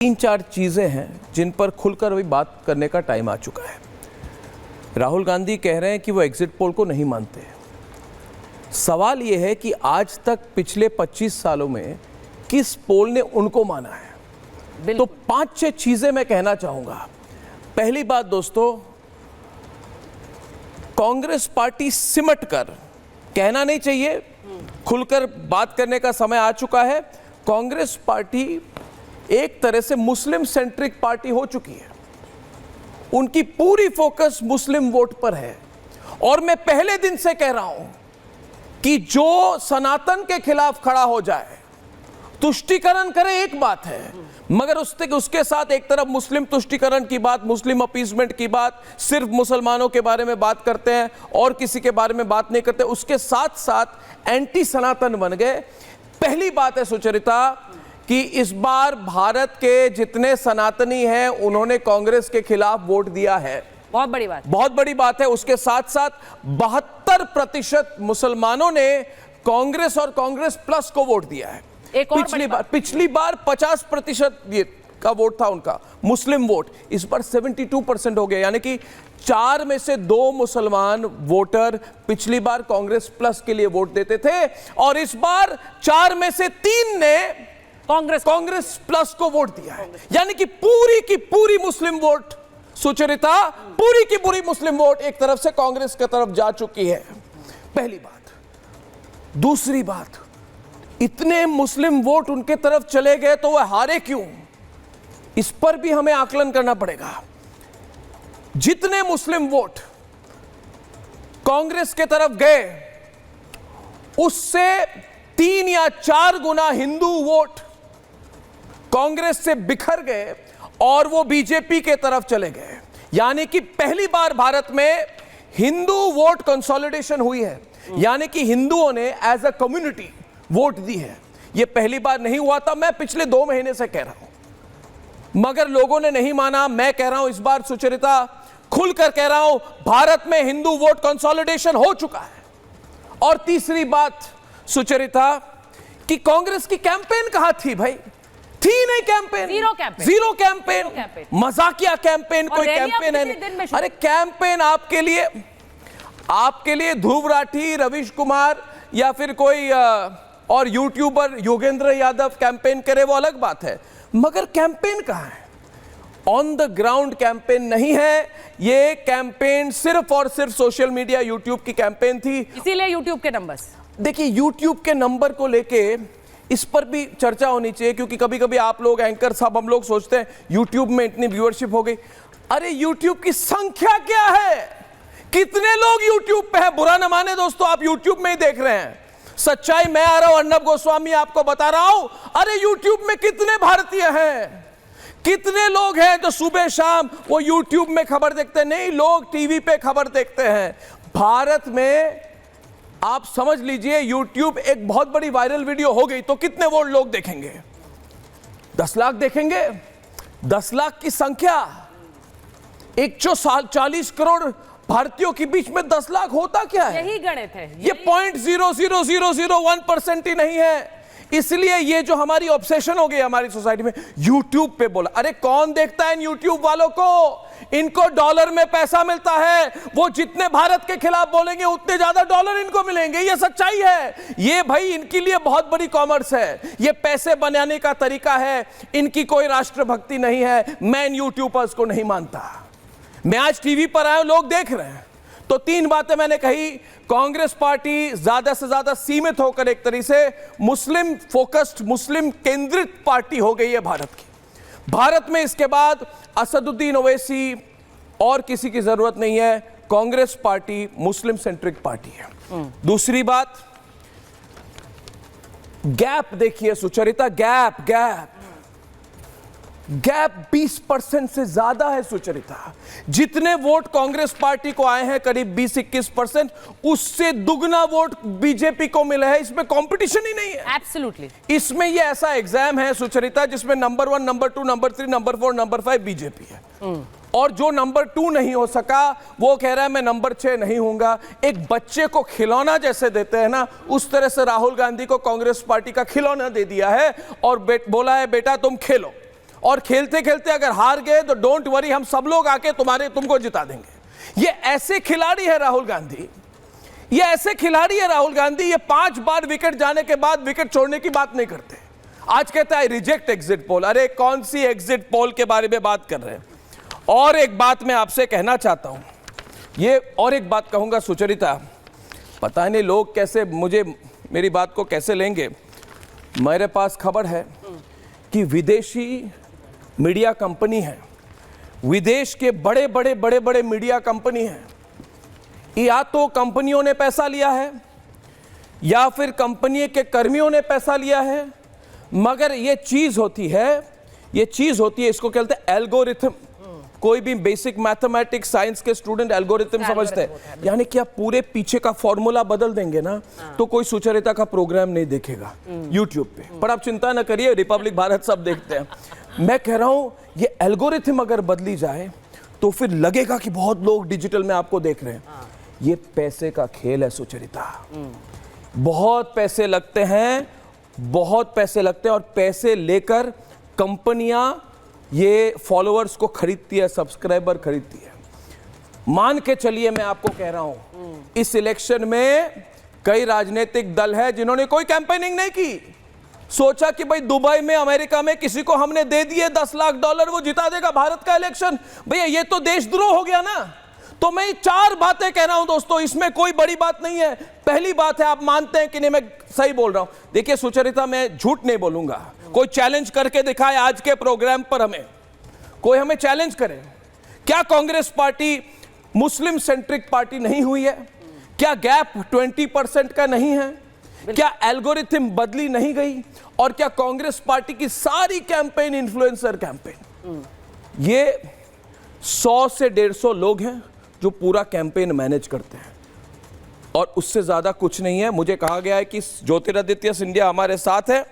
तीन चार चीज़ें हैं जिन पर खुलकर अभी बात करने का टाइम आ चुका है। राहुल गांधी कह रहे हैं कि वो एग्जिट पोल को नहीं मानते। सवाल ये है कि आज तक पिछले 25 सालों में किस पोल ने उनको माना है। तो 5-6 चीज़ें मैं कहना चाहूँगा। पहली बात दोस्तों, कांग्रेस पार्टी सिमट कर कहना नहीं चाहिए, खुलकर बात करने का समय आ चुका है। कांग्रेस पार्टी एक तरह से मुस्लिम सेंट्रिक पार्टी हो चुकी है। उनकी पूरी फोकस मुस्लिम वोट पर है। और मैं पहले दिन से कह रहा हूं कि जो सनातन के खिलाफ खड़ा हो जाए, तुष्टीकरण करे एक बात है, मगर उसके साथ एक तरफ मुस्लिम तुष्टीकरण की बात, मुस्लिम अपीसमेंट की बात, सिर्फ मुसलमानों के बारे में बात करते हैं और किसी के बारे में बात नहीं करते, उसके साथ साथ एंटी सनातन बन गए। पहली बात है सुचरिता कि इस बार भारत के जितने सनातनी हैं उन्होंने कांग्रेस के खिलाफ वोट दिया है। बहुत बड़ी बात, बहुत बड़ी बात है। उसके साथ साथ 72% मुसलमानों ने कांग्रेस और कांग्रेस प्लस को वोट दिया है। पिछली बार 50% का वोट था उनका, मुस्लिम वोट। इस बार 72% हो गया, यानी कि 4 में से 2 मुसलमान वोटर पिछली बार कांग्रेस प्लस के लिए वोट देते थे और इस बार 4 में से 3 ने कांग्रेस प्लस को वोट दिया है। यानी कि पूरी की पूरी मुस्लिम वोट, सुचरिता, पूरी की पूरी मुस्लिम वोट एक तरफ से कांग्रेस की तरफ जा चुकी है। पहली बात। दूसरी बात, इतने मुस्लिम वोट उनके तरफ चले गए तो वह हारे क्यों, इस पर भी हमें आकलन करना पड़ेगा। जितने मुस्लिम वोट कांग्रेस के तरफ गए उससे 3 या 4 गुना हिंदू वोट कांग्रेस से बिखर गए और वो बीजेपी के तरफ चले गए। यानी कि पहली बार भारत में हिंदू वोट कंसोलिडेशन हुई है, यानी कि हिंदुओं ने एज अ कम्युनिटी वोट दी है। यह पहली बार नहीं हुआ था। मैं पिछले 2 महीने से कह रहा हूं, मगर लोगों ने नहीं माना। मैं कह रहा हूं इस बार सुचरिता, खुलकर कह रहा हूं, भारत में हिंदू वोट कंसोलिडेशन हो चुका है। और तीसरी बात सुचरिता, कि कांग्रेस की कैंपेन कहां थी भाई? थी नहीं कैंपेन, जीरो कैंपेन, मजाकिया कैंपेन, कोई कैंपेन है नहीं। अरे कैंपेन आपके लिए ध्रुव राठी, रवीश कुमार या फिर कोई और यूट्यूबर योगेंद्र यादव कैंपेन करे वो अलग बात है, मगर कैंपेन कहां है? ऑन द ग्राउंड कैंपेन नहीं है। ये कैंपेन सिर्फ और सिर्फ सोशल मीडिया, यूट्यूब की कैंपेन थी। इसीलिए यूट्यूब के नंबर्स, देखिए यूट्यूब के नंबर को लेके इस पर भी चर्चा होनी चाहिए, क्योंकि कभी कभी आप लोग एंकर साहब, हम लोग सोचते हैं यूट्यूब में इतनी व्यूअरशिप हो गई। अरे यूट्यूब की संख्या क्या है? कितने लोग यूट्यूब पे हैं? बुरा न माने दोस्तों, आप यूट्यूब में ही देख रहे हैं। सच्चाई मैं आ रहा हूं, अर्नब गोस्वामी आपको बता रहा हूं। अरे यूट्यूब में कितने भारतीय हैं? कितने लोग हैं जो सुबह शाम वो यूट्यूब में खबर देखते हैं? नहीं, लोग टीवी पे खबर देखते हैं। भारत में आप समझ लीजिए, यूट्यूब एक बहुत बड़ी वायरल वीडियो हो गई तो कितने वो लोग देखेंगे? 10 लाख देखेंगे। 10 लाख की संख्या 140 करोड़ भारतीयों के बीच में 10 लाख होता क्या है? यही गणित है। ये 0.00001% ही नहीं है। इसलिए ये जो हमारी ऑब्सेशन हो गई हमारी सोसाइटी में, यूट्यूब पे बोला। अरे कौन देखता है इन यूट्यूब वालों को? इनको डॉलर में पैसा मिलता है। वो जितने भारत के खिलाफ बोलेंगे उतने ज्यादा डॉलर इनको मिलेंगे। ये सच्चाई है। ये भाई इनके लिए बहुत बड़ी कॉमर्स है। ये पैसे बनाने का तरीका है। इनकी कोई राष्ट्रभक्ति नहीं है। मैं इन यूट्यूबर्स को नहीं मानता। मैं आज टीवी पर आया, लोग देख रहे हैं। तो 3 बातें मैंने कही। कांग्रेस पार्टी ज्यादा से ज्यादा सीमित होकर एक तरीके से मुस्लिम फोकस्ड, मुस्लिम केंद्रित पार्टी हो गई है भारत की। भारत में इसके बाद असदुद्दीन ओवैसी और किसी की जरूरत नहीं है। कांग्रेस पार्टी मुस्लिम सेंट्रिक पार्टी है। दूसरी बात, गैप देखिए सुचरिता, गैप 20% से ज्यादा है सुचरिता। जितने वोट कांग्रेस पार्टी को आए हैं, करीब 20-21%, उससे दुगना वोट बीजेपी को मिले हैं। इसमें कंपटीशन ही नहीं है। एब्सोल्युटली। इसमें ये ऐसा एग्जाम है सुचरिता जिसमें number 1, number 2, number 3, number 4, number 5 BJP है। और जो नंबर 2 नहीं हो सका वो कह रहा है मैं नंबर 6 नहीं होऊंगा। एक बच्चे को खिलौना जैसे देते हैं ना, उस तरह से राहुल गांधी को कांग्रेस पार्टी का खिलौना दे दिया है और बोला है बेटा तुम खेलो। और खेलते खेलते अगर हार गए तो डोंट वरी, हम सब लोग आके तुमको जिता देंगे। ये ऐसे खिलाड़ी है राहुल गांधी, ये ऐसे खिलाड़ी है राहुल गांधी। ये 5 बार विकेट जाने के बाद विकेट छोड़ने की बात नहीं करते। आज कहता है रिजेक्ट एग्जिट पोल। अरे कौन सी एग्जिट पोल के बारे में बात कर रहे हैं? और एक बात मैं आपसे कहना चाहता हूं, ये और एक बात कहूंगा सुचरिता, पता नहीं लोग कैसे मेरी बात को कैसे लेंगे। मेरे पास खबर है कि विदेशी मीडिया कंपनी है, विदेश के बड़े बड़े मीडिया कंपनी है, या तो कंपनियों ने पैसा लिया है या फिर कंपनी के कर्मियों ने पैसा लिया है, मगर ये चीज होती है, इसको कहते हैं एल्गोरिथम। कोई भी बेसिक मैथमेटिक्स साइंस के स्टूडेंट एल्गोरिथम समझते हैं, यानी कि आप पूरे पीछे का फॉर्मूला बदल देंगे ना तो कोई सुचरिता का प्रोग्राम नहीं देखेगा यूट्यूब पे। पर आप चिंता ना करिए, रिपब्लिक भारत सब देखते हैं। मैं कह रहा हूं ये एल्गोरिथम अगर बदली जाए तो फिर लगेगा कि बहुत लोग डिजिटल में आपको देख रहे हैं। ये पैसे का खेल है सुचरिता, बहुत पैसे लगते हैं, बहुत पैसे लगते हैं, और पैसे लेकर कंपनियां ये फॉलोअर्स को खरीदती है, सब्सक्राइबर खरीदती है। मान के चलिए, मैं आपको कह रहा हूं, इस इलेक्शन में कई राजनीतिक दल है जिन्होंने कोई कैंपेनिंग नहीं की, सोचा कि भाई दुबई में, अमेरिका में किसी को हमने दे दिए $10 लाख, वो जिता देगा भारत का इलेक्शन। भैया ये तो देशद्रोह हो गया ना। तो मैं 4 बातें कह रहा हूं दोस्तों, इसमें कोई बड़ी बात नहीं है। पहली बात है, आप मानते हैं कि नहीं मैं सही बोल रहा हूं? देखिए सुचरिता, मैं झूठ नहीं बोलूंगा। कोई चैलेंज करके दिखाए आज के प्रोग्राम पर, कोई हमें चैलेंज करे। क्या कांग्रेस पार्टी मुस्लिम सेंट्रिक पार्टी नहीं हुई है? क्या गैप 20% का नहीं है? क्या एल्गोरिथम बदली नहीं गई? और क्या कांग्रेस पार्टी की सारी कैंपेन इन्फ्लुएंसर कैंपेन, ये 100 से 150 लोग हैं जो पूरा कैंपेन मैनेज करते हैं, और उससे ज्यादा कुछ नहीं है। मुझे कहा गया है कि ज्योतिरादित्य सिंधिया हमारे साथ है,